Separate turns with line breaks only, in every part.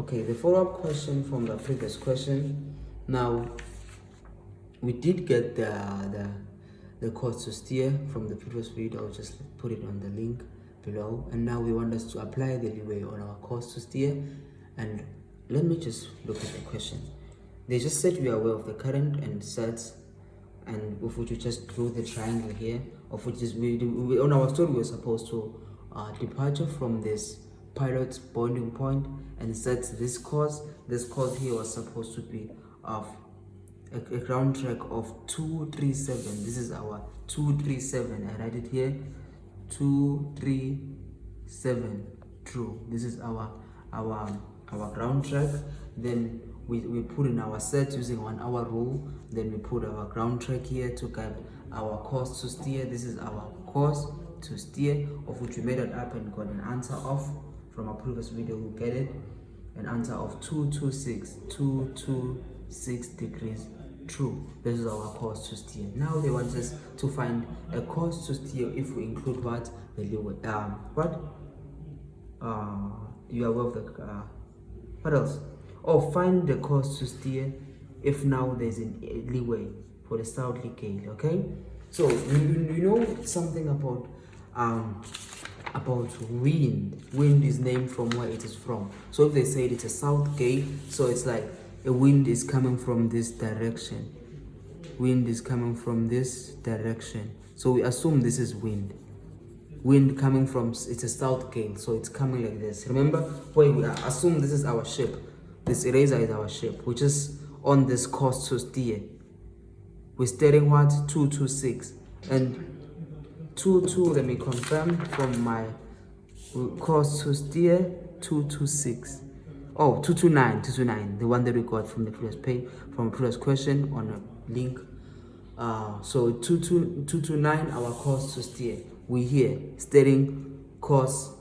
Okay, the follow-up question from the previous question. Now, we did get the course to steer from the previous video. I'll just put it on the link below. And now we want us to apply the leeway on our course to steer. And let me just look at the question. They just said we are aware of the current and sets, and if we just draw the triangle here, of which is we on our story we're supposed to departure from this pilot's bounding point and set this course. This course here was supposed to be of a ground track of 237. This is our 237. I write it here, 237. True. This is our ground track. Then we put in our set using 1 hour rule. Then we put our ground track here to guide our course to steer. This is our course to steer, of which we made it up and got an answer of, from our previous video we get it, an answer of 226 degrees. True. This is our course to steer. Now they want us to find a course to steer if we include what? The leeway. You are aware of the what else? Oh, find the course to steer if now there's a leeway for the southerly gale. Okay, so you know something about wind. Wind is named from where it is from. So if they say it's a south gale, so it's like a wind is coming from this direction. Wind is coming from this direction. So we assume this is wind. Wind coming from, it's a south gale, so it's coming like this. Remember, where we assume this is our ship. This eraser is our ship, which is on this course to steer. We're steering what? 226. And 22, let me confirm from my course to steer, 226. Oh, 229, the one that we got from the previous page, from the previous question on a link. So 229, our course to steer. We here steering course,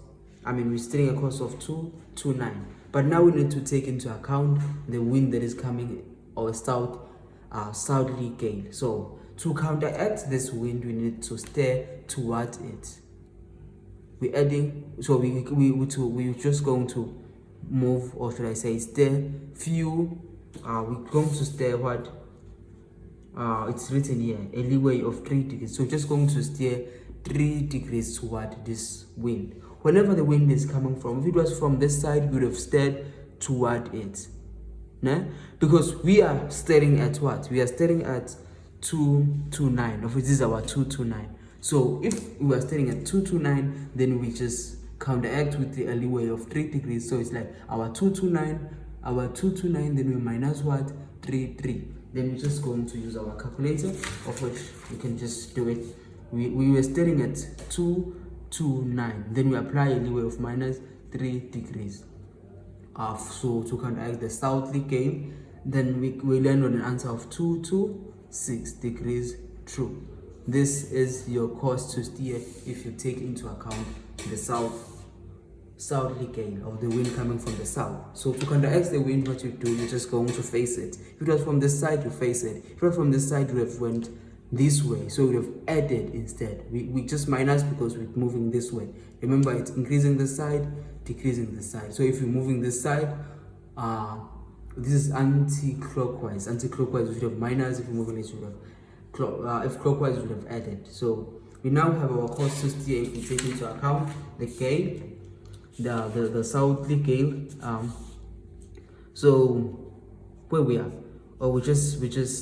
we're steering a course of 229. But now we need to take into account the wind that is coming, or southerly gale. So to counteract this wind, we need to steer towards it. We're adding, so we're just going to move, or should I say steer few. We're going to steer what? It's written here, a leeway of 3 degrees. So we're just going to steer 3 degrees toward this wind. Whenever the wind is coming from, if it was from this side, we would have steered toward it. Nah? Because we are steering at what? We are steering at 229, of which this is our 229. So if we are steering at 229, then we just counteract with the leeway of 3 degrees. So it's like our 229, then we minus what? 3. Then we're just going to use our calculator, of which we can just do it. We were steering at 229, then we apply a leeway of minus 3 degrees. So to counteract the southerly gale, then we land on an answer of 226 degrees. True. This is your course to steer if you take into account the southerly gale, or the wind coming from the south. So to counteract the wind, what you do, you're just going to face it. If it was from this side, you face it. If it was from this side, you have went this way, so we have added instead. We just minus because we're moving this way. Remember, it's increasing this side, decreasing this side. So if you're moving this side, this is anti-clockwise. Anti-clockwise, we should have minus. If you're moving it, you should have if clockwise, we would have added. So we now have our course to steer if we take into account the gale, the southerly gale. So where we are, or we just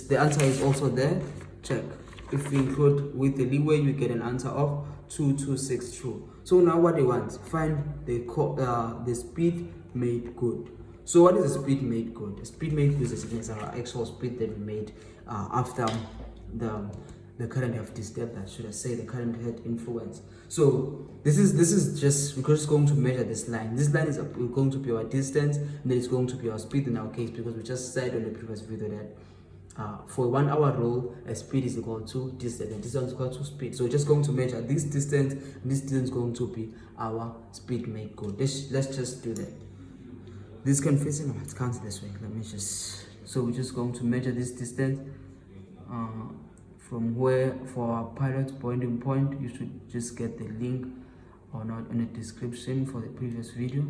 the answer is also there. Check. If we include with the leeway, you get an answer of 226. True. So now what they want, find the speed made good. So what is the speed made good? The speed made good is our actual speed that we made after the current have disturbed us. Should I say the current had influence? So this is just, we're just going to measure this line. This line is going to be our distance, and then it's going to be our speed in our case, because we just said on the previous video that for a 1 hour rule, a speed is equal to distance, and distance is equal to speed. So we're just going to measure this distance, and this distance is going to be our speed made good. Let's just do that. This can fit in, it counts this way. Let me just, so we're just going to measure this distance from where, for our pilot's bounding point. You should just get the link or not in the description for the previous video.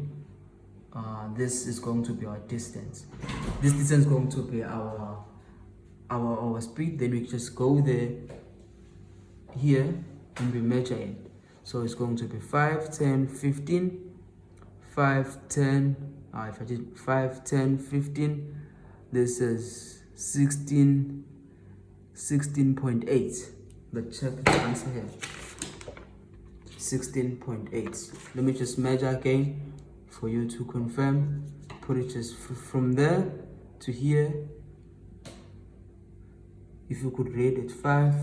this is going to be our distance. This distance is going to be our speed. Then we just go there here and we measure it. So it's going to be 5, 10, 15, 5, 10. If I did 5, 10, 15, this is 16, 16.8. Let's check the answer here. 16.8. Let me just measure again for you to confirm. Put it just from there to here. If you could rate it 5,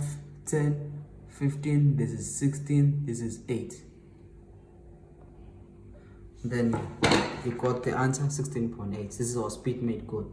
10, 15, this is 16, this is 8. Then you got the answer 16.8. This is our speed made good.